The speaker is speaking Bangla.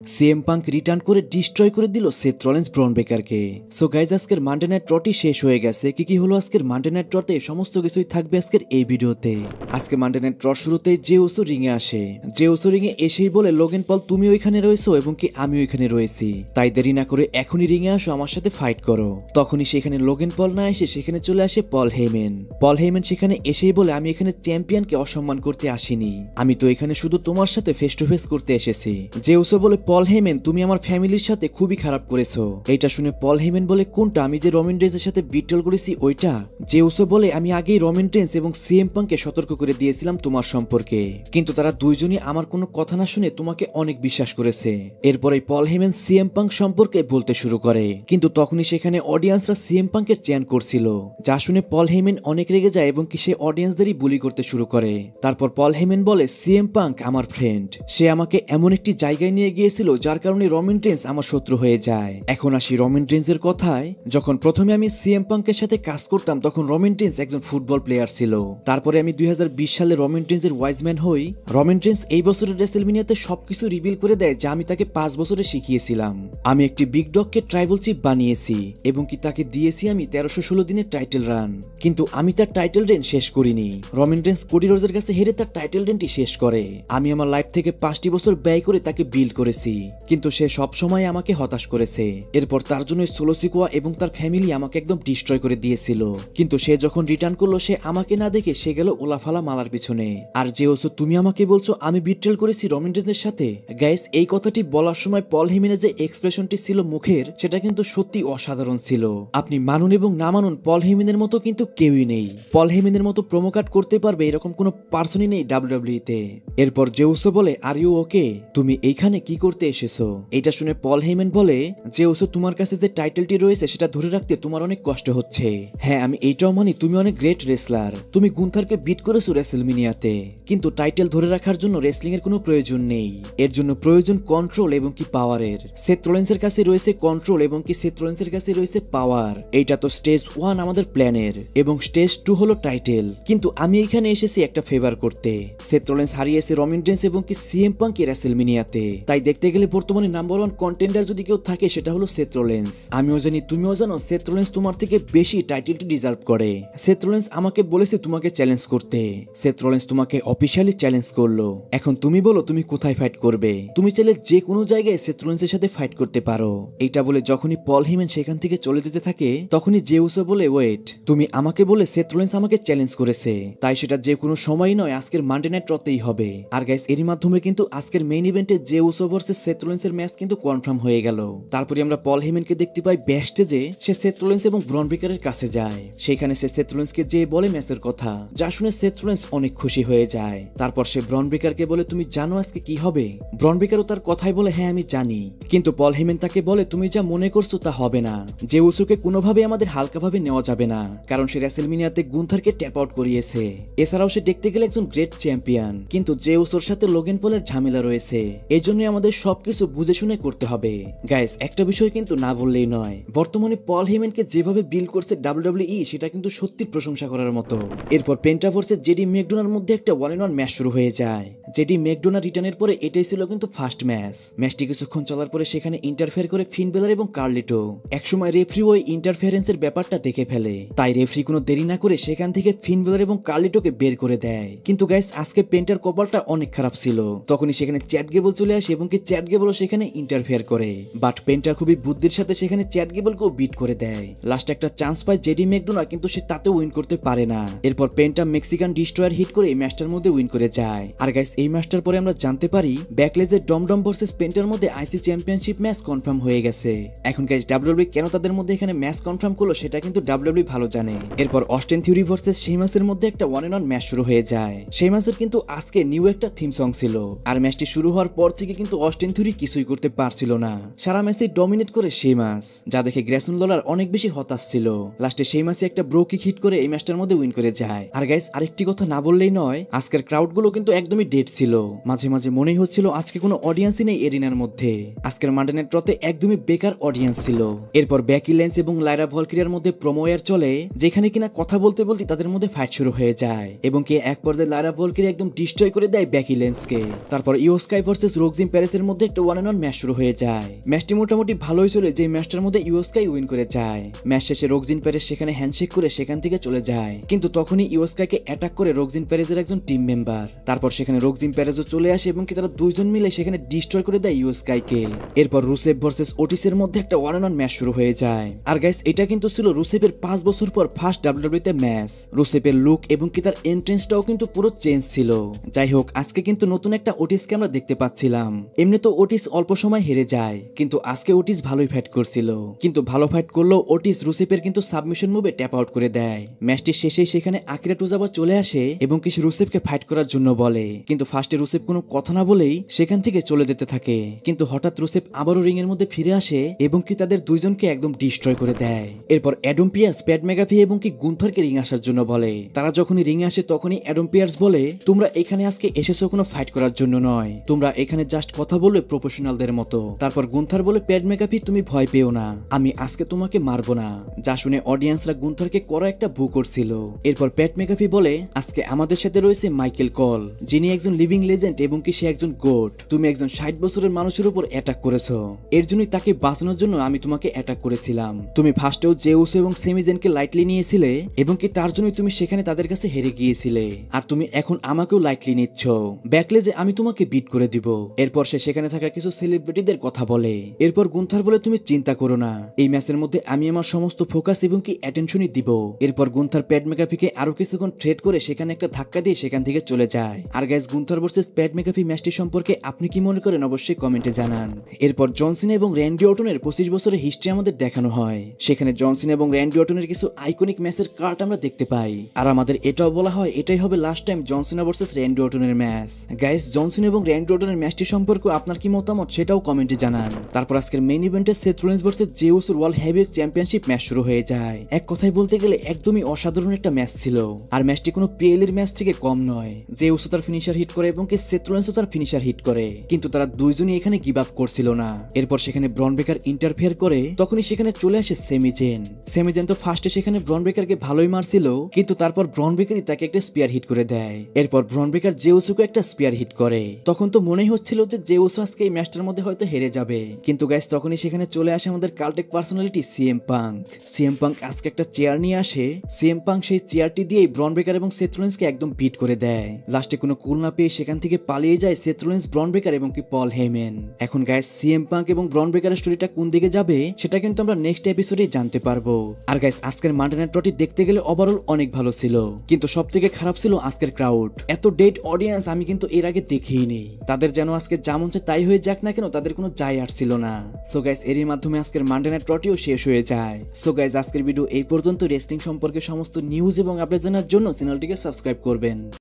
সিএম পাঙ্ক রিটার্ন করে ডিস্ট্রয় করে দিল সেথ রলিন্স ব্রন বেকারকে। সো গাইজ, আজকের মানডে নাইট ট্রটি শেষ হয়ে গেছে। কি হলো আজকের মানডে নাইট ট্রতে সমস্ত কিছুই থাকবে আজকের এই ভিডিওতে। আজকে মানডে নাইট ট্রট শুরুতে জে উসো রিংয়ে আসে। জে উসো রিংয়ে এসেই বলে, লোগান পল তুমি ওইখানে রয়েছো এবং কি আমি ওইখানে রয়েছি, তাই দেরি না করে এখনই রিংয়ে আসো, আমার সাথে ফাইট করো। তখনই সেখানে লোগান পল না এসে সেখানে চলে আসে পল হেইমেন। পল হেইমেন সেখানে এসেই বলে, আমি এখানে চ্যাম্পিয়নকে অসম্মান করতে আসিনি, আমি তো এখানে শুধু তোমার সাথে ফেস টু ফেস করতে এসেছি। জে উসো বলে, পল হেইমেন তুমি আমার ফ্যামিলির সাথে খুবই খারাপ করেছো। এটা শুনে পল হেইমেন বলে, কোনটা? আমি যে রোমান রেইন্সের সাথে বিট্রোল করেছি ওইটা? জে উসো বলে, আমি আগেই রোমান রেইন্স এবং সিএম পাঙ্ককে সতর্ক করে দিয়েছিলাম তোমার সম্পর্কে, কিন্তু তারা দুইজনই আমার কোনো কথা না শুনে তোমাকে অনেক বিশ্বাস করেছে। এরপরে পল হেইমেন সিএম পাঙ্ক সম্পর্কে বলতে শুরু করে, কিন্তু তখনই সেখানে অডিয়েন্সরা সিএম পাঙ্কের চ্যান করছিল, যা শুনে পল হেইমেন অনেক রেগে যায় এবং কি সে অডিয়েন্সদেরই বুলি করতে শুরু করে। তারপর পল হেইমেন বলে, সিএম পাঙ্ক আমার ফ্রেন্ড, সে আমাকে এমন একটি জায়গায় নিয়ে গিয়েছিল যার কারণে রোমান রেইন্স আমার শত্রু হয়ে যায়। এখন আসি রোমান রেইন্সের কথায়। যখন প্রথমে আমি সিএম পাঙ্কের সাথে কাজ করতাম তখন রোমান রেইন্স একজন ফুটবল প্লেয়ার ছিল। তারপরে আমি 2020 সালে রোমান রেইন্সের ওয়াইজম্যান হই। রোমান রেইন্স এই বছরের রেসেলমেনিয়াতে সবকিছু রিভিল করে দেয় যা আমি তাকে 5 বছরে শিখিয়েছিলাম। আমি একটি বিগ ডগকে ট্রাইবল চিফ বানিয়েছি এবং কি তাকে দিয়েছি আমি 1316 দিনের টাইটেল রান, কিন্তু আমি তার টাইটেল রেন শেষ করিনি। রোমান রেইন্স কোডি রোডসের কাছে হেরে তার টাইটেল রেনটি শেষ করে। আমি আমার লাইফ থেকে 5টি বছর ব্যয় করে তাকে বিল্ড করেছি, কিন্তু সে সব সময় আমাকে হতাশ করেছে। এরপর তার জন্য সোলো সিকোয়া এবং তার ফ্যামিলি আমাকে একদম ডিস্ট্রয় করে দিয়েছিল, কিন্তু সে যখন রিটার্ন করলো সে আমাকে না দেখে সে গেল ওলাফালা মালার পিছনে। আর যে ওসো তুমি আমাকে বলছো আমি বিট্রেল করেছি রোমান রেইন্সের সাথে? গাইস, এই কথাটি বলার সময় পল হেইমেনের যে এক্সপ্রেশনটি ছিল মুখের, সেটা কিন্তু সত্যি অসাধারণ ছিল। আপনি মানুন এবং না মানুন, পল হেইমেনের মতো কিন্তু কেউই নেই। পল হেইমেনের মতো প্রোমো কাট করতে পারবে এরকম কোনো পার্সনই নেই ডাব্লিউডাব্লিউ তে। এরপর যে ওসো বলে, আর ইউ ওকে? তুমি এইখানে কি করতে এসেছো? এটা শুনে পল হেইমেন বলে, যে ওসো তোমার কাছে যে টাইটেলটি রয়েছে সেটা ধরে রাখতে তোমার অনেক কষ্ট হচ্ছে। হ্যাঁ, আমি এইটাও মানি তুমি অনেক গ্রেট রেসলার, তুমি গুন্থারকে বিট করেছো রেসেলমেনিয়াতে, কিন্তু টাইটেল ধরে রাখার জন্য রেসলিং এর কোনো প্রয়োজন নেই। এর জন্য প্রয়োজন কন্ট্রোল এবং কি পাওয়ারের। সেথ রলিন্সের কাছে রয়েছে কন্ট্রোল এবং কি সেথ রলিন্সের কাছে রয়েছে পাওয়ার। এইটা তো স্টেজ 1 আমাদের প্ল্যানের, এবং স্টেজ 2 হলো টাইটেল। কিন্তু আমি এখানে এসেছি একটা ফেভার করতে। সেথ রলিন্স হারিয়েছে রোমান রেইন্স এবং কি সিএম পাঙ্ক রেসেলমেনিয়াতে, তাই দেখতে গেলে বর্তমানে নাম্বার 1 কন্টেন্ডার যদি কেউ থাকে সেটা হলো সেথ রলিন্স। আমিও জানি তুমিও জানো সেথ রলিন্স তোমার থেকে বেশি টাইটেলটি ডিজার্ভ করে। সেথ রলিন্স আমাকে বলেছে তোমাকে চ্যালেঞ্জ করতে। সেথ রলিন্স তোমাকে অফিশিয়ালি চ্যালেঞ্জ করলো। এখন তুমি বলো তুমি কোথায় ফাইট করবে? তুমি চাইলে যে কোনো জায়গায় সেথ রলিন্সের সাথে ফাইট করতে পারো। এইটা বলে যখনই পল হেইমেন সেখান থেকে চলে যেতে থাকে তখনই জে উসো বলে, ওয়েট, তুমি আমাকে বলে সেথ রলিন্স আমাকে চ্যালেঞ্জ করেছে, তাই সেটা যে কোনো সময় নয়, আজকের মানডে নাইট ট্রতেই হবে। আর গাইস, এরই মাধ্যমে কিন্তু আজকের মেইন ইভেন্টে জে উসো ভার্সেস সেথ রলিন্সের ম্যাচ কিন্তু কনফার্ম হয়ে গেল। তারপরে আমরা পল হেইমেনকে দেখতে পাই ব্যাকস্টেজে সে সেথ রলিন্স এবং ব্রন ব্রেকারের কাছে যায়। সেখানে সে সেথ রলিন্সকে যে বলে ম্যাচের কথা, যা শুনে সেথ রলিন্স অনেক খুশি হয়ে যায়। তারপর সে ব্রন ব্রেকারকে বলে, তুমি জানো আজকে কি হবে? ব্রন ব্রেকারও তার কথাই বলে, হ্যাঁ আমি জানি, কিন্তু পল হেইমেন তাকে বলে, তুমি যা মনে করছো তা হবে না। যে উসোকে কোনোভাবে আমাদের হালকাভাবে নেওয়া যাবে না, কারণ সে রেসেলমেনিয়াতে গুন্থারকে ট্যাপ আউট করিয়েছে। এছাড়াও সে দেখতে গেলে একজন গ্রেট চ্যাম্পিয়ন, কিন্তু যে উসোর সাথে লোগান পলের ঝামেলা রয়েছে, এই জন্য আমাদের সবকিছু বুঝে শুনে করতে হবে। গাইস, একটা বিষয় কিন্তু না বললেই নয়, বর্তমানে পল হেইমেনকে যেভাবে বিল করছে ডাব্লিউডাব্লিউই সেটা কিন্তু সত্যি প্রশংসা করার মতো। এরপর পেন্টা ভার্সেস জেডি ম্যাকডোনার মধ্যে একটা 1-on-1 ম্যাচ শুরু হয়ে যায়। জেডি ম্যাকডোনা রিটার্নের পরে এটাই ছিল কিন্তু ফার্স্ট ম্যাচ। ম্যাচটি কিছুক্ষণ চলার পরে সেখানে ইন্টারফেয়ার করে ফিন বেলার এবং কার্লিটো। একসময় রেফারি ওই ইন্টারফেয়ারেন্সের ব্যাপারটা দেখে ফেলে, তাই রেফারি কোনো দেরি না করে সেখান থেকে ফিন বেলার এবং কার্লিটোকে বের করে দেয়। কিন্তু গাইস, আজকে পেন্টার কপালটা অনেক খারাপ ছিল। তখনই সেখানে চ্যাট গেবল চলে আসে এবং কি চ্যাট গেবলও সেখানে ইন্টারফেয়ার করে, বাট পেন্টা খুবই বুদ্ধির সাথে সেখানে চ্যাট গেবলকেও বিট করে দেয়। লাস্টে একটা চান্স পায় জেডি ম্যাকডোনা, কিন্তু সে তাতেও উইন করতে পারে না। এরপর পেন্টা মেক্সিকান ডিস্ট্রয়ার হিট করে এই ম্যাচটার মধ্যে উইন করে যায়। আর গাইস, এই ম্যাচটার পরে আমরা জানতে পারি ব্যাকলেজের ডমডম ভার্সেস পেন্টার মধ্যে আইসি চ্যাম্পিয়নশিপ ম্যাচ কনফার্ম হয়ে গেছে। এখন গাইস, ডাব্লিউডাব্লিউ কেন তাদের মধ্যে এখানে ম্যাচ কনফার্ম করলো সেটা কিন্তু ডাব্লিউডাব্লিউ ভালো জানে। এরপর অস্টিন থিওরি ভার্সেস শেমাসের মধ্যে একটা 1-on-1 ম্যাচ শুরু হয়ে যায়। শেমাসের কিন্তু আজকে নিউ একটা থিম সং ছিল, আর ম্যাচটি শুরু হওয়ার পর থেকে কিন্তু অস্টিন থিওরি কিছুই করতে পারছিল না। সারা ম্যাচে ডমিনেট করে শেমাস, যা দেখে গ্রেসন ললার অনেক বেশি হতাশ ছিল। লাস্টে শেমাসে একটা ব্রো কিক হিট করে এই ম্যাচটার মধ্যে উইন করে যায়। আর গাইস, আরেকটি কথা না বললেই নয়, আজকের ক্রাউড গুলো কিন্তু একদমই ডেড ছিল। মাঝে মাঝে মনেই হচ্ছিল আজকে কোনো অডিয়েন্সই নেই এরিনার মধ্যে। আজকের মানডে নাইট ট্রতে একদমই বেকার অডিয়েন্স ছিল। এরপর বেকি লিঞ্চ এবং লাইরা ভলকিরিয়ার মধ্যে প্রোমো এর চলে, যেখানে কিনা কথা বলতে বলতে তাদের মধ্যে ফাইট শুরু হয়ে যায় এবং কি এক পর্যায়ে লাইরা ভলকিরি একদম ডিস্ট্রয় করে দেয় বেকি লিঞ্চকে। তারপর ইও স্কাই ভার্সেস রোকজিম প্যারেসের মধ্যে একটা 1-on-1 ম্যাচ শুরু হয়ে যায়। ম্যাচটি মোটামুটি ভালোই চলে, যে ম্যাচটার মধ্যে ইওস্কাই উইন করে যায়। ম্যাচ শেষে রোকজিন প্যারেজ সেখানে হ্যান্ডশেক করে সেখান থেকে চলে যায়, কিন্তু তখনই ইওস্কাইকে অ্যাটাক করে রোকজিন প্যারেজের একজন টিম মেম্বার। তারপর সেখানে রোকজিন প্যারেজও চলে আসে এবং তারা দুইজন মিলে সেখানে ডিস্ট্রয় করে দেয় ইওস্কাইকে। এরপর রুসেফ ভার্সেস ওটিসের মধ্যে একটা 1-on-1 ম্যাচ শুরু হয়ে যায়। আর গাইস, এটা কিন্তু ছিল রুসেফের 5 বছর পর ফার্স্ট ডাব্লিউডাব্লিউ তে ম্যাচ। রুসেফের লুক এবং তার এন্ট্রেন্সটাও কিন্তু পুরো চেঞ্জ ছিল। যাই হোক, আজকে কিন্তু নতুন একটা ওটিসকে আমরা দেখতে পাচ্ছিলাম। এমনি তো ওটিস অল্প সময় হেরে যায়, কিন্তু আজকে ওটিস ভালোই ফাইট করছিল। কিন্তু ভালো ফাইট করলেও ওটিস রুসেফের কিন্তু সাবমিশন মুভে ট্যাপ আউট করে দেয়। ম্যাচটি শেষে সেখানে আকিরা টুজাবা চলে আসে এবং কিছু রুসেফকে ফাইট করার জন্য বলে, কিন্তু ফার্স্টে রুসেফ কোনো কথা না বলেই সেখান থেকে চলে যেতে থাকে। কিন্তু হঠাৎ রুসেফ আবারও রিং এর মধ্যে ফিরে আসে এবং তাদের দুইজনকে একদম ডিস্ট্রয় করে দেয়। এরপর অ্যাডম পিয়ার্স, প্যাট ম্যাকাফি এবং গুন্থারকে রিং আসার জন্য বলে। তারা যখনই রিং আসে তখনই অ্যাডম পিয়ার্স বলে, তোমরা এখানে আজকে এসেছো কোনো ফাইট করার জন্য নয়, তোমরা এখানে জাস্ট কথা বলবে প্রফেশনালদের মতো। তারপর গুন্থার বলে, প্যাট ম্যাকাফি তুমি ভয় পেও না, আমি আজকে তোমাকে মারবো না। যা শুনে অডিয়েন্সরা গুন্থারকে কড়া একটা বু করছিল। এরপর প্যাট ম্যাকাফি বলে, আজকে আমাদের সাথে রয়েছে মাইকেল কল, যিনি একজন লিভিং লেজেন্ড এবং সে একজন গোট। তুমি একজন 60 বছরের মানুষের উপর অ্যাটাক করেছো, এর জন্যই তাকে বাঁচানোর জন্য আমি তোমাকে অ্যাটাক করেছিলাম। তুমি ফার্স্টেও জেউস এবং সেমিজেনকে লাইটলি নিয়েছিলে এবং তার জন্যই তুমি সেখানে তাদের কাছে হেরে গিয়েছিলে, আর তুমি এখন আমাকেও লাইটলি নিচ্ছ। ব্যাকলেজে আমি তোমাকে বিট করে দিব। এরপর সে সেখানে থাকা কিছু সেলিব্রিটিদের কথা বলে। এরপর গুন্থার বলে, তুমি চিন্তা করো না, এই ম্যাচের মধ্যে আমি আমার সমস্ত ফোকাস এবং অ্যাটেনশনই দিব। এরপর গুন্থার প্যাট ম্যাকাফিকে আরো কিছুক্ষণ ট্রেড করে সেখানে একটা ধাক্কা দিয়ে সেখান থেকে চলে যায়। আর গাইস, গুন্থার ভার্সেস প্যাট ম্যাকাফি ম্যাচটি সম্পর্কে আপনি কি মনে করেন অবশ্যই কমেন্টে জানান। এরপর জন সিনা এবং র্যান্ডি অর্টনের 25 বছরের হিস্ট্রি আমাদের দেখানো হয়। সেখানে জন সিনা এবং র্যান্ডি অর্টনের কিছু আইকনিক ম্যাচের কার্ড আমরা দেখতে পাই। আর আমাদের এটাও বলা হয় এটাই হবে লাস্ট টাইম জন সিনা ভার্সেস র্যান্ডি অর্টনের ম্যাচ। গাইস, জন সিনা এবং র্যান্ডি অর্টনের ম্যাচটি সম্পর্কে আপনার কি মতামত সেটাও কমেন্টে জানান। তারপর আজকের মেইন ইভেন্টে সেথ রোলিন্স ভার্সেস জে উসোর ওয়ার্ল্ড হেভিওয়েট চ্যাম্পিয়নশিপ ম্যাচ শুরু হয়ে যায়। এক কথায় বলতে গেলে একদমই অসাধারণ একটা ম্যাচ ছিল। আর ম্যাচটি কোনো পিএল এর ম্যাচ থেকে কম নয়। জে উসো তার ফিনিশার হিট করে এবং সেথ রোলিন্সও তার ফিনিশার হিট করে, কিন্তু তারা দুইজনই এখানে গিভ আপ করছিল না। এরপর সেখানে ব্রন ব্রেকার ইন্টারফেয়ার করে, তখনই সেখানে চলে আসে সেমিজেন। সেমিজেন তো ফার্স্টে সেখানে ব্রন ব্রেকারকে ভালোই মারছিল, কিন্তু তারপর ব্রন ব্রেকারই তাকে একটা স্পিয়ার হিট করে দেয়। এরপর ব্রন ব্রেকার জে উসোকে একটা স্পিয়ার হিট করে। তখন তো মনেই হচ্ছিল যে জে উসো আজকে এই ম্যাচটার মধ্যে হয়তো হেরে যাবে, কিন্তু গাইস তখনই সেখানে চলে আসে আমাদের কাল্টেক personality CM Punk. CM Punk আজকে একটা চেয়ার নিয়ে আসে। সিএম পাঙ্ক সেই চেয়ারটি দিয়ে ব্রন ব্রেকার এবং সেথ রোলিন্সকে একদম বিট করে দেয়। লাস্টে কোনো কুল না পেয়ে সেখান থেকে পালিয়ে যায় সেথ রোলিন্স, ব্রন ব্রেকার এবং পল হেমেন। এখন গাইস, সিএম পাঙ্ক এবং ব্রন ব্রেকারের স্টোরিটা কোন দিকে যাবে সেটা কিন্তু আমরা নেক্সট এপিসোডে জানতে পারবো। আর গাইস, আজকের মানডে নাইট রটি দেখতে গেলে ওভারঅল অনেক ভালো ছিল, কিন্তু সবথেকে খারাপ ছিল আজকের ক্রাউড। এত ডেড অডিয়েন্স আমি কিন্তু এর আগে দেখিনি। তাদের যেন আজকে যেমন চায় তাই হয়ে যাক না কেন, তাদের কোনো যায় আসছিল না। সো গাইস, এরই মাধ্যমে আজকের মানডে নাইট রটিও শেষ হয়ে যায়। সো গাইস, আজকের ভিডিও এই পর্যন্ত। রেসলিং সম্পর্কে সমস্ত নিউজ এবং আপডেট জানার জন্য চ্যানেলটিকে সাবস্ক্রাইব করবেন।